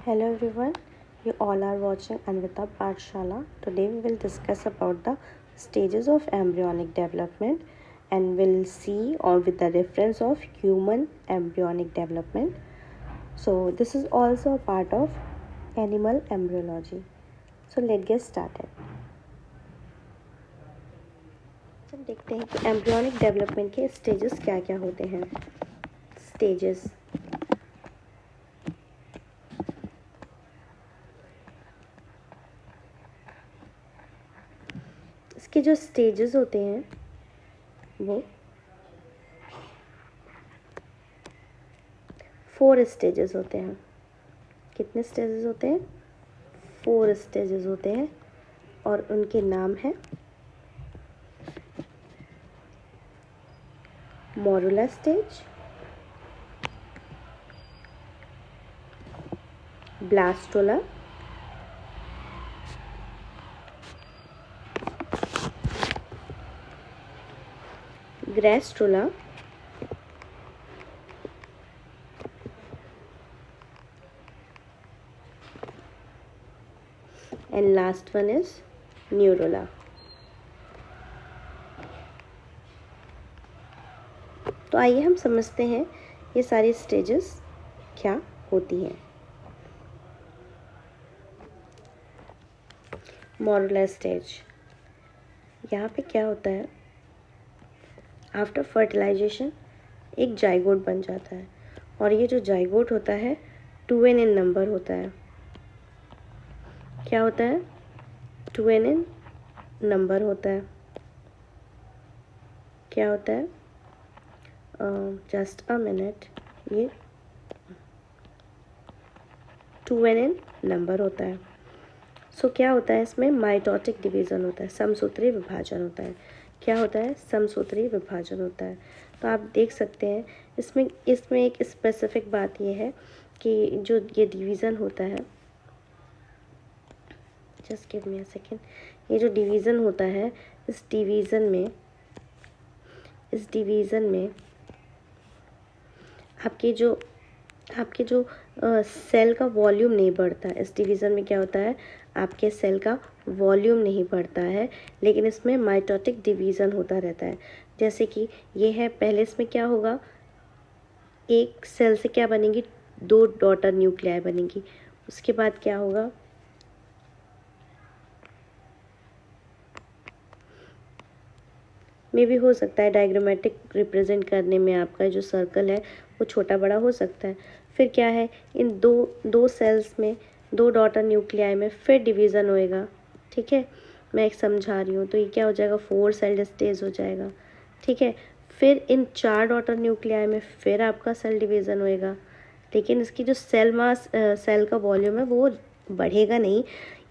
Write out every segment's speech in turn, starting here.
Hello everyone, you all are watching Anvita Pathshala. Today we will discuss about the stages of embryonic development and we'll see or with the reference of human embryonic development. So this is also a part of animal embryology. So let's get started. तो देखते हैं कि embryonic development के stages क्या क्या होते हैं. Stages इसके जो स्टेजेस होते हैं वो 4 स्टेजेस होते हैं. कितने स्टेजेस होते हैं? 4 स्टेजेस होते हैं और उनके नाम है morula stage, blastula, gastrula, and last one is neurula. तो आइए हम समझते हैं ये सारी स्टेजेस क्या होती हैं. मोरुला स्टेज, यहाँ पे क्या होता है? आफ्टर फर्टिलाइजेशन एक जाइगोट बन जाता है और ये जो जाइगोट होता है 2n in नंबर होता है. क्या होता है? 2n in नंबर होता है. क्या होता है? Just a minute. ये 2n in नंबर होता है. सो क्या होता है इसमें? माइटोटिक डिवीज़न होता है, समसूत्री विभाजन होता है. क्या होता है? समसूत्री विभाजन होता है. तो आप देख सकते हैं इसमें एक स्पेसिफिक बात ये है कि जो ये डिवीज़न होता है, just give me a second, ये जो डिवीज़न होता है इस डिवीज़न में आपके जो सेल का वॉल्यूम नहीं बढ़ता है. इस डिवीज़न में क्या होता है? आपके सेल का वॉल्यूम नहीं बढ़ता है, लेकिन इसमें माइटोटिक डिवीज़न होता रहता है. जैसे कि ये है, पहले इसमें क्या होगा? एक सेल से क्या बनेंगी? 2 डॉटर न्यूक्लियाई बनेंगी. उसके बाद क्या होगा? मे भी हो सकता है डायग्रामेटिक रिप्रेजेंट करने में आपका जो सर्कल है वो छोटा बड़ा हो सकता है. फिर क्या है? इन दो सेल्स में 2 डॉटर न्यूक्लियाई में फिर डिवीज़न होएगा. ठीक है, मैं एक समझा रही हूँ. तो ये क्या हो जाएगा? 4 सेल स्टेज हो जाएगा. ठीक है, फिर इन 4 डॉटर न्यूक्लियाई में फिर आपका सेल डिवीज़न होएगा. लेकिन इसकी जो सेल का वॉल्यूम है वो बढ़ेगा नहीं,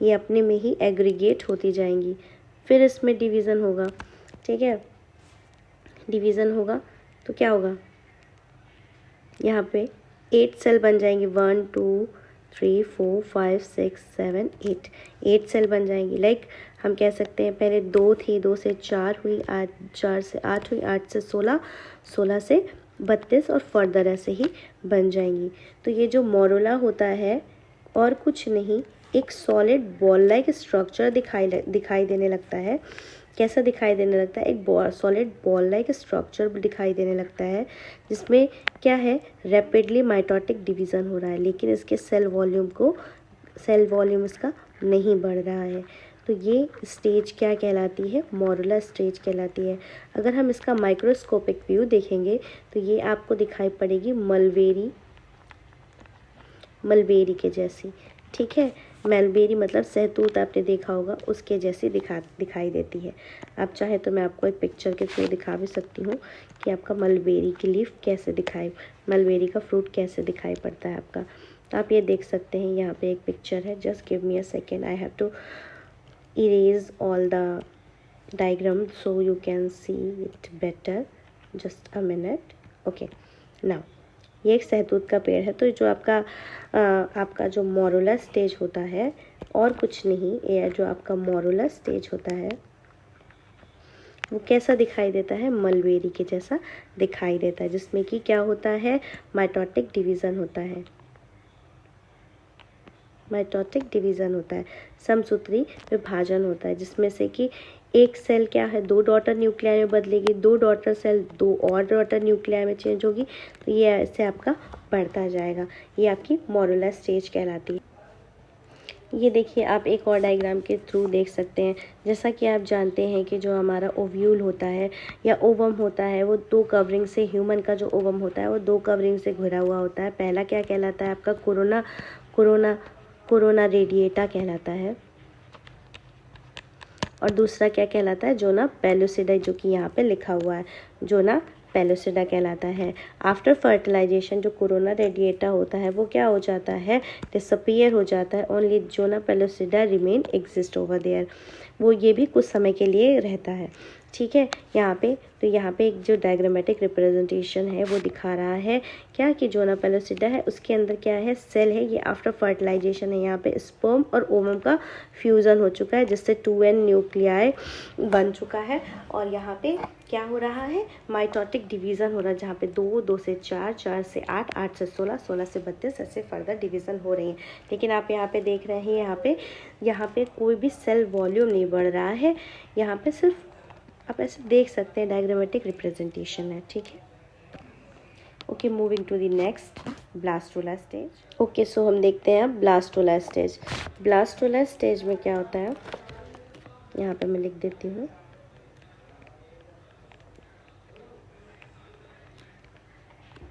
ये अपने में ही एग्रीगेट होती जाएंगी. फिर इसमें डिवीज़न होगा. ठीक है, डिवीज़न होगा तो क्या होगा? यहाँ पे 8 सेल बन जाएंगी. 1 2 3 4 5 6 7 8 सेल बन जाएंगी. लाइक हम कह सकते हैं पहले 2 थी, 2 से 4 हुई, 4 से 8 हुई, 8 से 16, 16 से 32 और फर्दर ऐसे ही बन जाएंगी. तो ये जो मोरुला होता है और कुछ नहीं, एक सॉलिड बॉल लाइक स्ट्रक्चर दिखाई देने लगता है. कैसा दिखाई देने लगता है? एक सॉलिड बॉल लाइक स्ट्रक्चर दिखाई देने लगता है जिसमें क्या है? रैपिडली माइटोटिक डिवीज़न हो रहा है, लेकिन इसके सेल वॉल्यूम इसका नहीं बढ़ रहा है. तो ये स्टेज क्या कहलाती है? मोरुला स्टेज कहलाती है. अगर हम इसका माइक्रोस्कोपिक व्यू देखेंगे तो ये आपको दिखाई पड़ेगी मलबेरी के जैसी. ठीक है, मलबेरी मतलब सहतूत आपने देखा होगा, उसके जैसी दिखाई देती है. आप चाहे तो मैं आपको एक पिक्चर के थ्रू दिखा भी सकती हूँ कि आपका मलबेरी की लीफ कैसे मलबेरी का फ्रूट कैसे दिखाई पड़ता है आपका. तो आप ये देख सकते हैं, यहाँ पे एक पिक्चर है. Just give me a second, I have to erase all the diagram so you can see it better. Just a minute. Okay, now ये एक सहतूत का पेड़ है. तो जो आपका जो मोरुला स्टेज होता है और कुछ नहीं, ये जो आपका मोरुला स्टेज होता है वो कैसा दिखाई देता है? मलबेरी के जैसा दिखाई देता है, जिसमें कि क्या होता है? माइटोटिक डिवीज़न होता है. माइटोटिक डिवीज़न होता है, समसूत्री विभाजन होता है, जिसमें से कि एक सेल क्या है 2 डॉटर न्यूक्लियाई में बदलेगी, 2 डॉटर सेल 2 और डॉटर न्यूक्लियाई में चेंज होगी, तो ये ऐसे आपका बढ़ता जाएगा। ये आपकी मोरुलर स्टेज कहलाती है। ये देखिए आप एक और डायग्राम के थ्रू देख सकते हैं। जैसा कि आप जानते हैं कि जो हमारा ओव्यूल होता है या ओवम होता है वो 2 कवरिंग से, ह्यूमन का जो ओवम होता है वो 2 कवरिंग से घिरा हुआ होता है। पहला क्या कहलाता है आपका कोरोना रेडिएटा कहलाता है, और दूसरा क्या कहलाता है जोना पेलुसिडा, जो कि यहाँ पे लिखा हुआ है, जोना पेलुसिडा कहलाता है। आफ्टर फर्टिलाइजेशन जो कोरोना रेडिएटा होता है वो क्या हो जाता है, डिसअपियर हो जाता है। Only zona pellucida remain exist over there, वो ये भी कुछ समय के लिए रहता है। ठीक है, यहाँ पे तो यहाँ पे एक जो डायग्रामेटिक रिप्रेजेंटेशन है वो दिखा रहा है क्या कि जोना पेलुसिडा है, उसके अंदर क्या है, सेल है, ये आफ्टर फर्टिलाइजेशन है। यहाँ पे स्पर्म और ओवम का फ्यूज़न हो चुका है, जिससे 2n न्यूक्लियाई बन चुका है, और यहाँ पे क्या हो रहा है, माइटोटिक डिवीज़न हो रहा है, जहाँ पे 2, 2 से 4, 4 से 8, 8 से 16, 16 से 32 ऐसे फर्दर डिवीज़न हो रही है। लेकिन आप यहाँ पे देख रहे हैं, यहाँ पे कोई भी सेल वॉल्यूम नहीं बढ़ रहा है, यहाँ पे सिर्फ आप ऐसे देख सकते हैं डायग्रामेटिक रिप्रेजेंटेशन है। ठीक है, okay, moving to the next, blastula stage. Okay, so हम देखते हैं अब ब्लास्टोला स्टेज। ब्लास्टोला स्टेज में क्या होता है, यहाँ पे मैं लिख देती हूँ।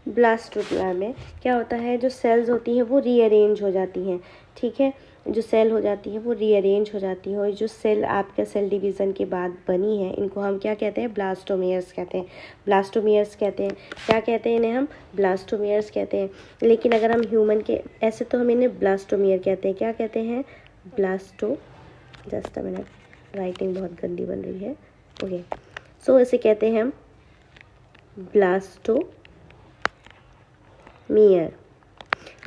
ब्लास्टोला में क्या होता है, जो सेल्स होती हैं वो रीअरेंज हो जाती हैं। ठीक है, जो सेल हो जाती है वो रीअरेंज हो जाती है, और जो सेल आपके सेल डिवीज़न के बाद बनी है इनको हम क्या कहते हैं, ब्लास्टोमियर्स कहते हैं। ब्लास्टोमियर्स कहते हैं, क्या कहते हैं इन्हें, हम ब्लास्टोमियर्स कहते हैं। लेकिन अगर हम ह्यूमन के, ऐसे तो हम इन्हें ब्लास्टोमियर कहते हैं, क्या कहते हैं, जस्ट अ मिनट, राइटिंग बहुत गंदी बन रही है। ओके, सो इसे कहते हैं हम ब्लास्टोमियर।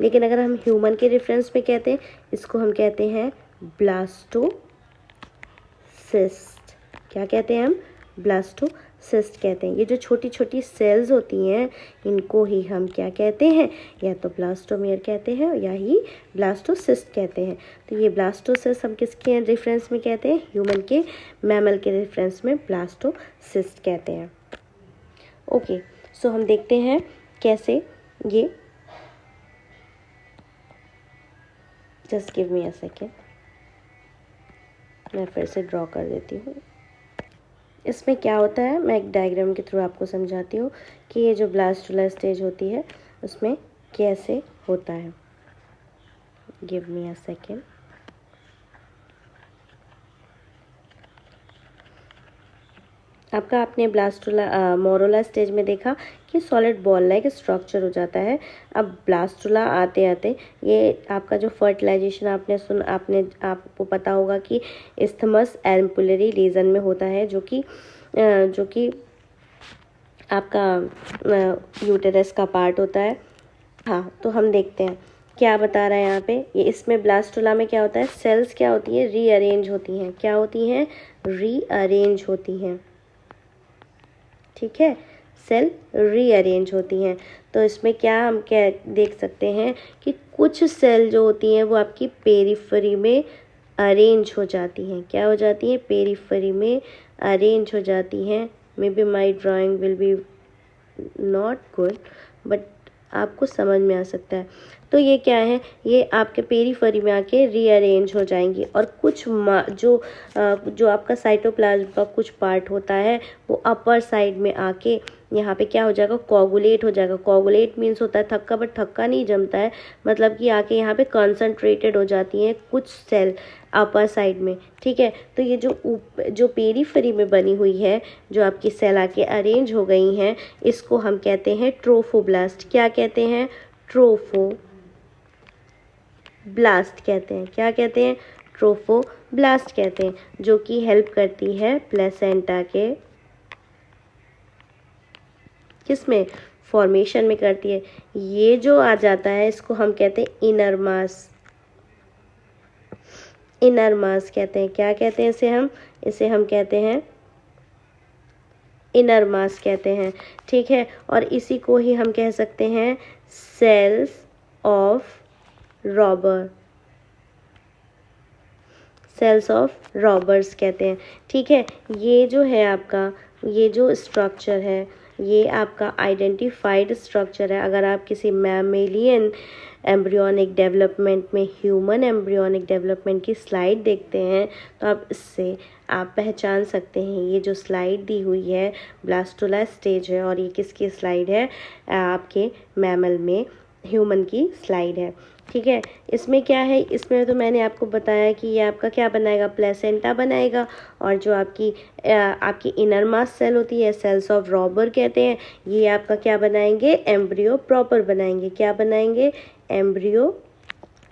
लेकिन अगर हम ह्यूमन के रेफरेंस में कहते हैं, इसको हम कहते हैं ब्लास्टोसिस्ट। क्या कहते हैं हम, ब्लास्टोसिस्ट कहते हैं। ये जो छोटी छोटी सेल्स होती हैं इनको ही हम क्या कहते हैं, या तो ब्लास्टोमियर कहते हैं या ही ब्लास्टोसिस्ट कहते हैं। तो ये ब्लास्टोसिस्ट हम किसके रेफरेंस में कहते हैं, ह्यूमन के, मैमल के रेफरेंस में ब्लास्टोसिस्ट कहते हैं। ओके, सो हम देखते हैं कैसे ये, just give me a second, मैं फिर से ड्रॉ कर देती हूँ। इसमें क्या होता है, मैं एक डायग्राम के थ्रू आपको समझाती हूँ कि ये जो ब्लास्टोला स्टेज होती है उसमें कैसे होता है। Give me a second. आपने ब्लास्टोला मोरुला स्टेज में देखा कि सॉलिड बॉल लाइक स्ट्रक्चर हो जाता है। अब ब्लास्टोला आते आते ये आपका जो फर्टिलाइजेशन आपको पता होगा कि इस्थमस एम्पुलरी रीजन में होता है, जो कि आपका यूटेरस का पार्ट होता है। हाँ, तो हम देखते हैं क्या बता रहा है यहाँ पे। ये इसमें ब्लास्टोला में क्या होता है, सेल्स क्या होती हैं, रीअरेंज होती हैं। क्या होती हैं, रीअरेंज होती हैं। ठीक है, सेल रीअरेंज होती हैं। तो इसमें क्या हम क्या देख सकते हैं कि कुछ सेल जो होती हैं वो आपकी पेरिफेरी में अरेंज हो जाती हैं। क्या हो जाती हैं, पेरिफेरी में अरेंज हो जाती हैं। May be my drawing will be not good, but आपको समझ में आ सकता है। तो ये क्या है, ये आपके पेरिफेरी में आके रीअरेंज हो जाएंगी, और कुछ जो आपका साइटोप्लाज्म का कुछ पार्ट होता है वो अपर साइड में आके यहाँ पे क्या हो जाएगा, कोगुलेट हो जाएगा। कोगुलेट मीन्स होता है थक्का, बट थक्का नहीं जमता है, मतलब कि आके यहाँ पे कॉन्सेंट्रेटेड हो जाती हैं कुछ सेल अपर साइड में। ठीक है, तो ये जो पेरिफेरी में बनी हुई है, जो आपकी सेल आके अरेंज हो गई हैं, इसको हम कहते हैं ट्रोफोब्लास्ट। क्या कहते हैं, ट्रोफोब्लास्ट कहते हैं। क्या कहते हैं, ट्रोफोब्लास्ट कहते हैं, जो कि हेल्प करती है प्लेसेंटा के किसमें, फॉर्मेशन में करती है। ये जो आ जाता है इसको हम कहते हैं इनर मास कहते हैं। क्या कहते हैं इसे हम कहते हैं इनर मास कहते हैं। ठीक है, और इसी को ही हम कह सकते हैं cells of Rauber. Cells of Raubers कहते हैं। ठीक है, ये जो है आपका, ये जो स्ट्रक्चर है, ये आपका आइडेंटिफाइड स्ट्रक्चर है। अगर आप किसी मैमेलियन एम्ब्रियोनिक डेवलपमेंट में ह्यूमन एम्ब्रियोनिक डेवलपमेंट की स्लाइड देखते हैं तो आप इससे आप पहचान सकते हैं। ये जो स्लाइड दी हुई है ब्लास्टुला स्टेज है, और ये किसकी स्लाइड है, आपके मैमल में ह्यूमन की स्लाइड है। ठीक है, इसमें क्या है, इसमें तो मैंने आपको बताया कि ये आपका क्या बनाएगा, प्लेसेंटा बनाएगा, और जो आपकी इनर मास सेल होती है, सेल्स ऑफ रॉबर कहते हैं, ये आपका क्या बनाएंगे, एम्ब्रियो प्रॉपर बनाएंगे। क्या बनाएंगे, एम्ब्रियो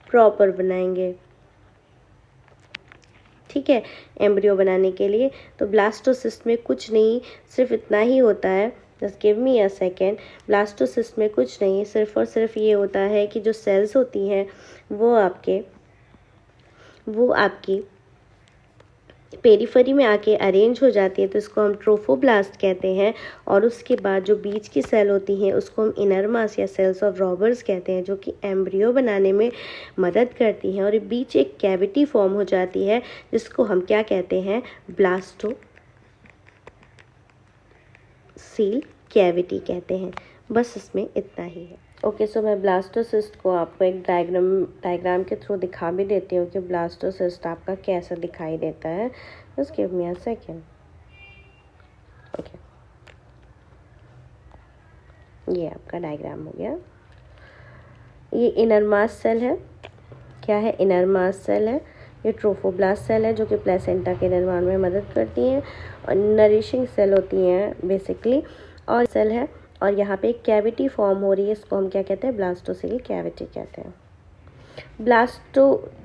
प्रॉपर बनाएंगे। ठीक है, एम्ब्रियो बनाने के लिए तो ब्लास्टोसिस्ट में कुछ नहीं, सिर्फ इतना ही होता है, just give me a second. Blastocyst में कुछ नहीं, सिर्फ और सिर्फ ये होता है कि जो सेल्स होती हैं वो आपकी पेरिफेरी में आके अरेंज हो जाती है, तो इसको हम ट्रोफोब्लास्ट कहते हैं। और उसके बाद जो बीच की सेल होती हैं उसको हम इनर मास या सेल्स ऑफ रॉबर्स कहते हैं, जो कि एम्ब्रियो बनाने में मदद करती हैं। और बीच एक कैविटी फॉर्म हो जाती है जिसको हम क्या कहते हैं, ब्लास्टोसील कैविटी कहते हैं। बस इसमें इतना ही है। ओके, सो मैं ब्लास्टोसिस्ट को आपको एक डायग्राम के थ्रू दिखा भी देती हूँ कि ब्लास्टोसिस्ट आपका कैसा दिखाई देता है। Just give me a second. Okay, ये आपका डायग्राम हो गया। ये इनर मास सेल है। क्या है, इनर मास सेल है। ये ट्रोफोब्लास्ट सेल है जो कि प्लेसेंटा के निर्माण में मदद करती हैं, और नरिशिंग सेल होती हैं बेसिकली, और सेल है। और यहाँ पे एक कैविटी फॉर्म हो रही है, इसको हम क्या कहते हैं, ब्लास्टोसिल कैविटी कहते हैं।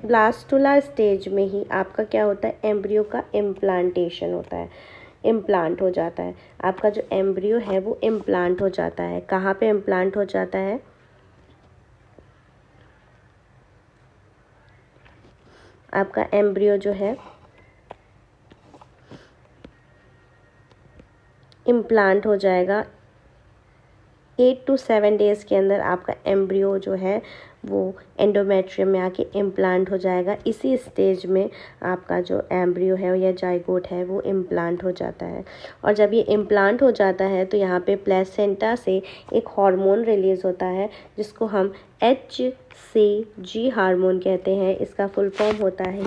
ब्लास्टुला स्टेज में ही आपका क्या होता है, एम्ब्रियो का इम्प्लांटेशन होता है, इम्प्लांट हो जाता है। आपका जो एम्ब्रियो है वो इम्प्लांट हो जाता है। कहाँ पे इम्प्लांट हो जाता है, आपका एम्ब्रियो जो है इम्प्लांट हो जाएगा 8 to 7 डेज़ के अंदर। आपका एम्ब्रियो जो है वो एंडोमेट्रियम में आके इम्प्लांट हो जाएगा। इसी स्टेज में आपका जो एम्ब्रियो है या जाइगोट है वो इम्प्लांट हो जाता है। और जब ये इम्प्लांट हो जाता है तो यहाँ पे प्लेसेंटा से एक हार्मोन रिलीज़ होता है जिसको हम HCG हार्मोन कहते हैं। इसका फुल फॉर्म होता है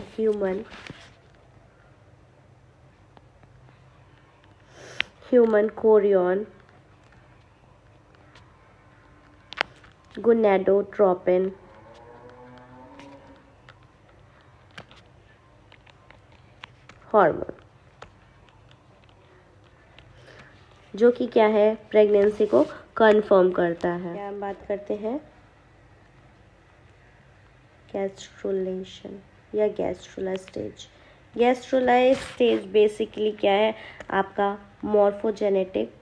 ह्यूमन कोरियन गोनेडोट्रोपिन हार्मोन, जो कि क्या है, प्रेगनेंसी को कंफर्म करता है। क्या हम बात करते हैं, गैस्ट्रुलेशन या gastrula stage. Gastrula stage basically क्या है, आपका मॉर्फोजेनेटिक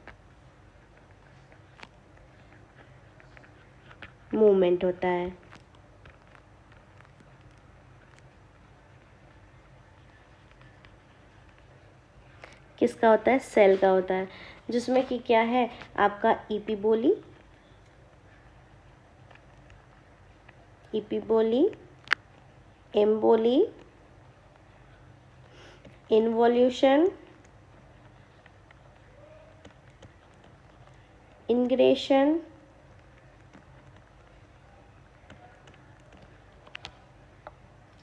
मूवमेंट होता है। किसका होता है, सेल का होता है, जिसमें कि क्या है, आपका इपीबोली, एम्बोली, इन्वोल्यूशन, इंग्रेशन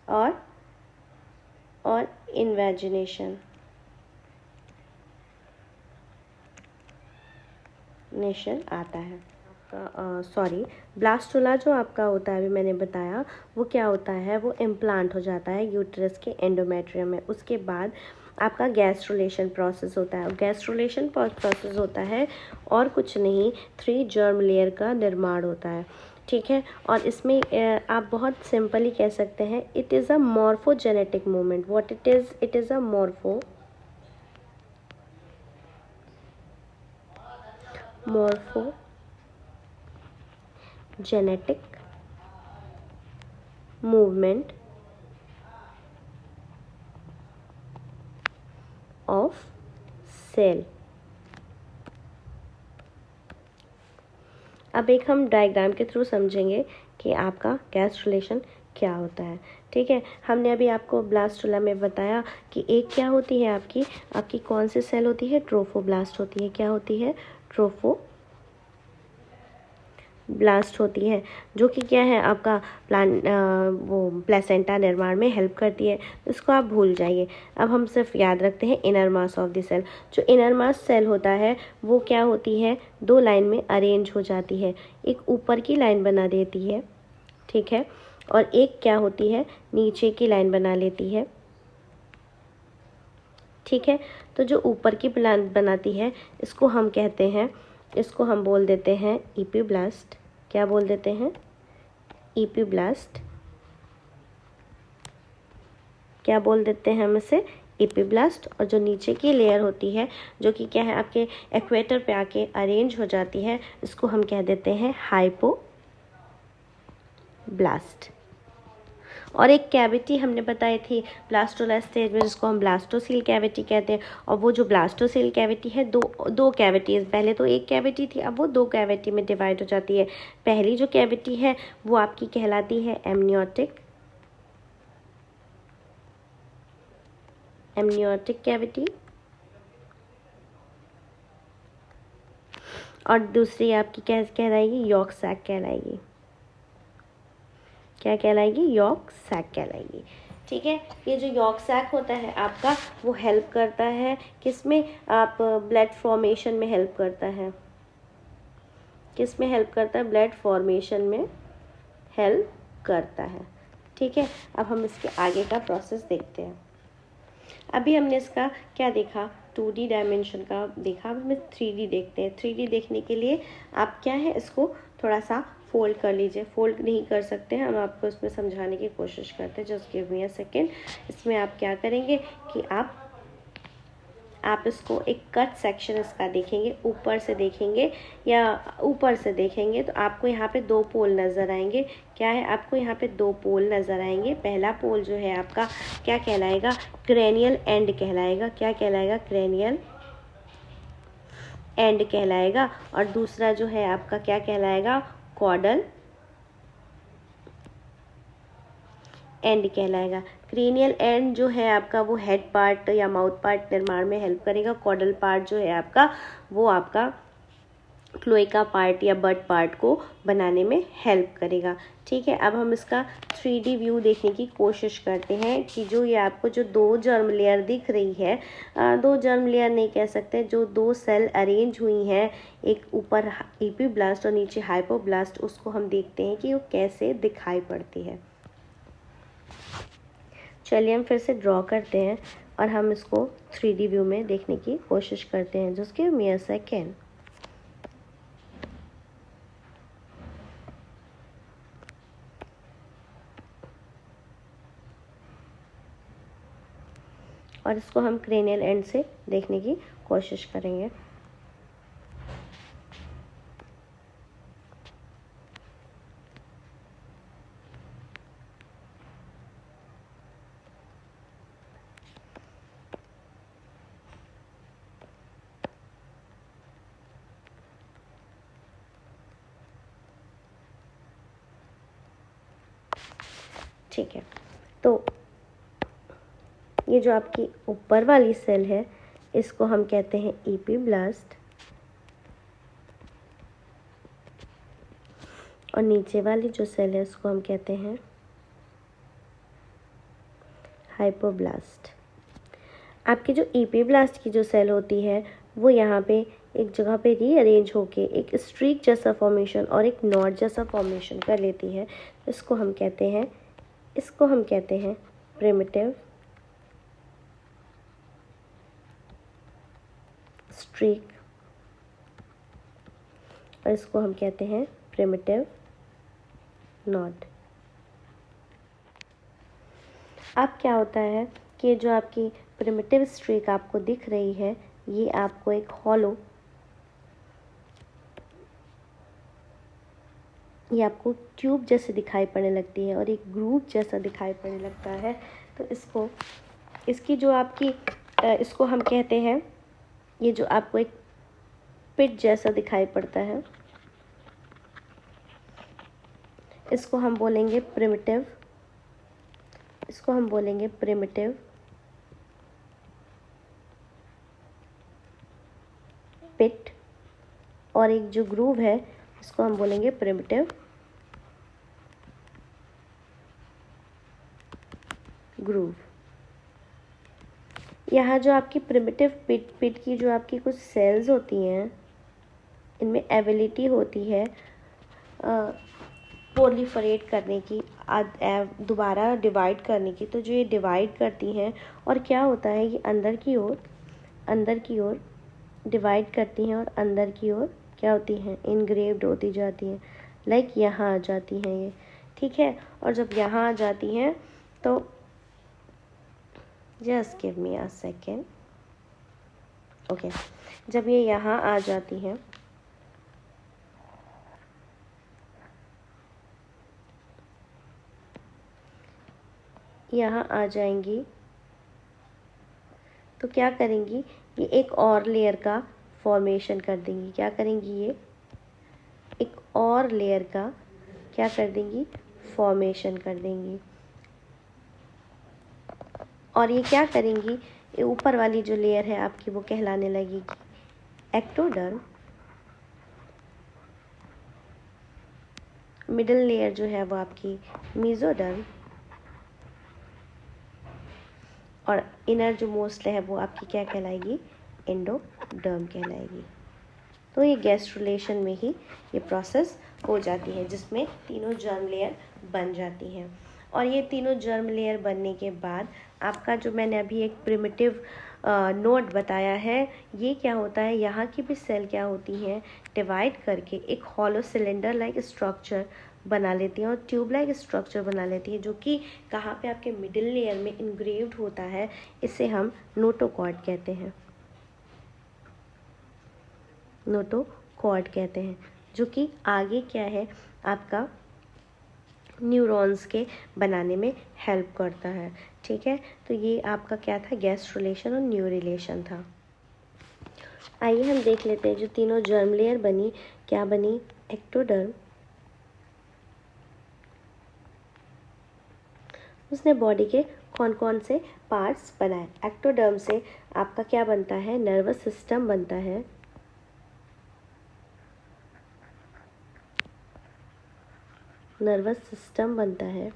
और इन्वेजिनेशन आता है। सॉरी, ब्लास्टुला जो आपका होता है, अभी मैंने बताया, वो क्या होता है, वो इम्प्लांट हो जाता है यूट्रस के एंडोमेट्रियम में। उसके बाद आपका गैस्ट्रुलेशन प्रोसेस होता है। गैस्ट्रुलेशन प्रोसेस होता है और कुछ नहीं, 3 जर्म लेयर का निर्माण होता है। ठीक है, और इसमें आप बहुत सिंपली कह सकते हैं, it is a morphogenetic movement. What it is a morphogenetic movement of cell. अब एक हम डायग्राम के थ्रू समझेंगे कि आपका गैस्ट्रुलेशन क्या होता है। ठीक है, हमने अभी आपको ब्लास्टुला में बताया कि एक क्या होती है, आपकी कौन सी सेल होती है, ट्रोफोब्लास्ट होती है। क्या होती है, ट्रोफोब्लास्ट होती है, जो कि क्या है, आपका वो प्लेसेंटा निर्माण में हेल्प करती है। इसको आप भूल जाइए। अब हम सिर्फ याद रखते हैं inner mass of the cell. जो इनर मास सेल होता है वो क्या होती है, दो लाइन में अरेंज हो जाती है। एक ऊपर की लाइन बना देती है, ठीक है, और एक क्या होती है, नीचे की लाइन बना लेती है। ठीक है, तो जो ऊपर की लाइन बनाती है इसको हम कहते हैं, इसको हम बोल देते हैं इपीब्लास्ट। क्या बोल देते हैं, इपीब्लास्ट। क्या बोल देते हैं हम इसे, इपीब्लास्ट। और जो नीचे की लेयर होती है, जो कि क्या है, आपके इक्वेटर पे आके अरेंज हो जाती है, इसको हम कह देते हैं हाइपोब्लास्ट। और एक कैविटी हमने बताई थी ब्लास्टोला स्टेज में, जिसको हम ब्लास्टोसील कैविटी कहते हैं। और वो जो ब्लास्टोसील कैविटी है, दो कैविटीज़, पहले तो एक कैविटी थी, अब वो दो कैविटी में डिवाइड हो जाती है। पहली जो कैविटी है वो आपकी कहलाती है एमनियोटिक कैविटी, और दूसरी आपकी क्या कहलाएगी, यॉर्क सैक कहलाएगी। क्या कहलाएगी, यॉर्क सैक कहलाएगी। ठीक है, ये जो यॉर्क सैक होता है आपका, वो हेल्प करता है किसमें, आप ब्लड फॉर्मेशन में हेल्प करता है। किस में हेल्प करता है, ब्लड फॉर्मेशन में हेल्प करता है। ठीक है, अब हम इसके आगे का प्रोसेस देखते हैं। अभी हमने इसका क्या देखा, 2D डायमेंशन का देखा। अब हमें 3D देखते हैं। 3D देखने के लिए आप क्या है, इसको थोड़ा सा फोल्ड कर लीजिए। फोल्ड नहीं कर सकते हैं, हम आपको इसमें समझाने की कोशिश करते हैं। Just give me a second. इसमें आप क्या करेंगे कि आप इसको एक कट सेक्शन इसका देखेंगे, ऊपर से देखेंगे या ऊपर से देखेंगे तो आपको यहाँ पे दो पोल नज़र आएंगे। क्या है, आपको यहाँ पे दो पोल नज़र आएंगे। पहला पोल जो है आपका क्या कहलाएगा, क्रेनियल एंड कहलाएगा। क्या कहलाएगा, क्रेनियल एंड कहलाएगा। और दूसरा जो है आपका क्या कहलाएगा, कॉर्डल एंड कहलाएगा। क्रेनियल एंड जो है आपका वो हेड पार्ट या माउथ पार्ट निर्माण में हेल्प करेगा। कॉर्डल पार्ट जो है आपका वो आपका क्लोएका पार्ट या बड पार्ट को बनाने में हेल्प करेगा। ठीक है, अब हम इसका 3D व्यू देखने की कोशिश करते हैं कि जो ये आपको जो दो जर्म लेयर दिख रही है, दो जर्म लेयर नहीं कह सकते, जो दो सेल अरेंज हुई हैं, एक ऊपर इपीब्लास्ट और नीचे हाइपोब्लास्ट, उसको हम देखते हैं कि वो कैसे दिखाई पड़ती है। चलिए हम फिर से ड्रॉ करते हैं और हम इसको 3D व्यू में देखने की कोशिश करते हैं। Just give me a second. और इसको हम क्रेनियल एंड से देखने की कोशिश करेंगे। ठीक है, तो ये जो आपकी ऊपर वाली सेल है इसको हम कहते हैं इपीब्लास्ट, और नीचे वाली जो सेल है उसको हम कहते हैं हाइपोब्लास्ट। आपकी जो इपीब्लास्ट की जो सेल होती है वो यहाँ पे एक जगह पे रीअरेंज होके एक स्ट्रीक जैसा फॉर्मेशन और एक नॉट जैसा फॉर्मेशन कर लेती है। इसको हम कहते हैं प्रिमिटिव स्ट्रीक, और इसको हम कहते हैं प्रिमिटिव नॉट। अब क्या होता है कि जो आपकी प्रिमिटिव स्ट्रीक आपको दिख रही है, ये आपको एक ये आपको ट्यूब जैसे दिखाई पड़ने लगती है और एक ग्रूव जैसा दिखाई पड़ने लगता है। तो इसकी जो आपकी इसको हम कहते हैं, ये जो आपको एक पिट जैसा दिखाई पड़ता है, इसको हम बोलेंगे प्रिमिटिव इसको हम बोलेंगे प्रिमिटिव पिट, और एक जो ग्रूव है इसको हम बोलेंगे प्रिमिटिव ग्रूव। यहाँ जो आपकी प्रिमिटिव पिट की जो आपकी कुछ सेल्स होती हैं, इनमें एबिलिटी होती है प्रोलिफरेट करने की, दोबारा डिवाइड करने की। तो जो ये डिवाइड करती हैं, और क्या होता है ये अंदर की ओर डिवाइड करती हैं, और अंदर की ओर क्या होती हैं, इनग्रेव्ड होती जाती हैं, लाइक यहाँ आ जाती हैं ये, ठीक है। और जब यहाँ आ जाती हैं तो just give me a second, okay, जब ये यहाँ आ जाती हैं यहाँ आ जाएंगी तो क्या करेंगी, ये एक और लेयर का फॉर्मेशन कर देंगी। क्या करेंगी, ये एक और लेयर का क्या कर देंगी, फॉर्मेशन कर देंगी। और ये क्या करेंगी, ये ऊपर वाली जो लेयर है आपकी वो कहलाने लगेगी एक्टोडर्म। मिडिल लेयर जो है वो आपकी मेसोडर्म, और इनर जो मोस्ट है वो आपकी क्या कहलाएगी, एंडोडर्म कहलाएगी। तो ये गैस्ट्रुलेशन में ही ये प्रोसेस हो जाती है, जिसमें तीनों जर्म लेयर बन जाती हैं। और ये तीनों जर्म लेयर बनने के बाद आपका जो मैंने अभी एक प्रिमिटिव नोट बताया है, ये क्या होता है, यहाँ की भी सेल क्या होती हैं, डिवाइड करके एक हॉलो सिलेंडर लाइक स्ट्रक्चर बना लेती हैं और ट्यूब लाइक स्ट्रक्चर बना लेती है, जो कि कहाँ पे आपके मिडिल लेयर में इनग्रेव्ड होता है। इसे हम नोटोकॉर्ड कहते हैं, नोटोकॉर्ड कहते हैं, जो कि आगे क्या है आपका न्यूरॉन्स के बनाने में हेल्प करता है, ठीक है। तो ये आपका क्या था, गैस्ट्रुलेशन और न्यूरिलेशन था। आइए हम देख लेते हैं जो तीनों जर्म लेयर बनी, क्या बनी, एक्टोडर्म, उसने बॉडी के कौन कौन से पार्ट्स बनाए। एक्टोडर्म से आपका क्या बनता है, नर्वस सिस्टम बनता है, नर्वस सिस्टम बनता है,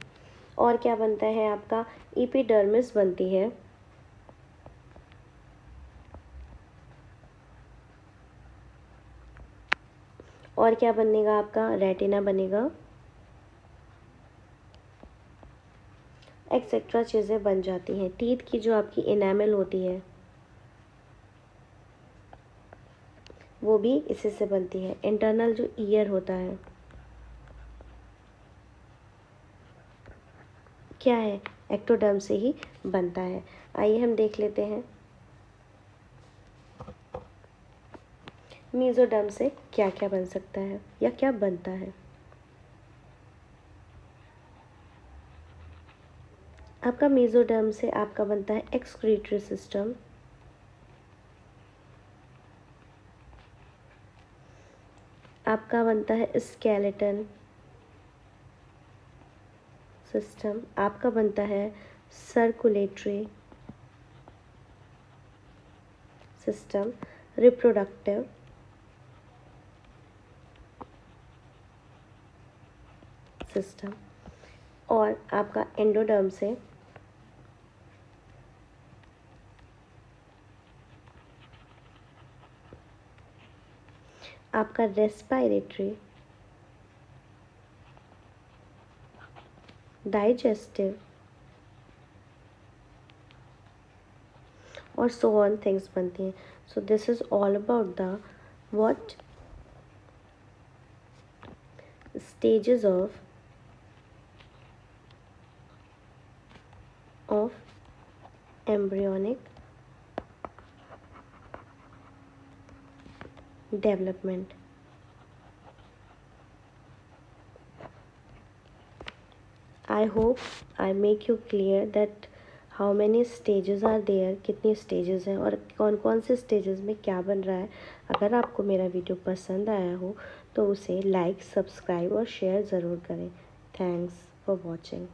और क्या बनता है आपका, एपिडर्मिस बनती है, और क्या बनेगा आपका, रेटिना बनेगा, एक्सेट्रा चीज़ें बन जाती हैं। टीथ की जो आपकी इनेमल होती है वो भी इसी से बनती है। इंटरनल जो ईयर होता है क्या है, एक्टोडर्म से ही बनता है। आइए हम देख लेते हैं मेसोडर्म से क्या क्या बन सकता है या क्या बनता है। आपका मेसोडर्म से आपका बनता है एक्सक्रीटरी सिस्टम, आपका बनता है स्केलेटन सिस्टम, आपका बनता है सर्कुलेटरी सिस्टम, रिप्रोडक्टिव सिस्टम, और आपका एंडोडर्म से आपका रेस्पिरेटरी, डाइजेस्टिव और सो ऑन थिंग्स बनती हैं। So this is all about the what stages of embryonic development. I hope I make you clear that how many stages are there, कितनी stages हैं और कौन कौन से stages में क्या बन रहा है। अगर आपको मेरा वीडियो पसंद आया हो तो उसे लाइक, सब्सक्राइब और शेयर ज़रूर करें। Thanks for watching.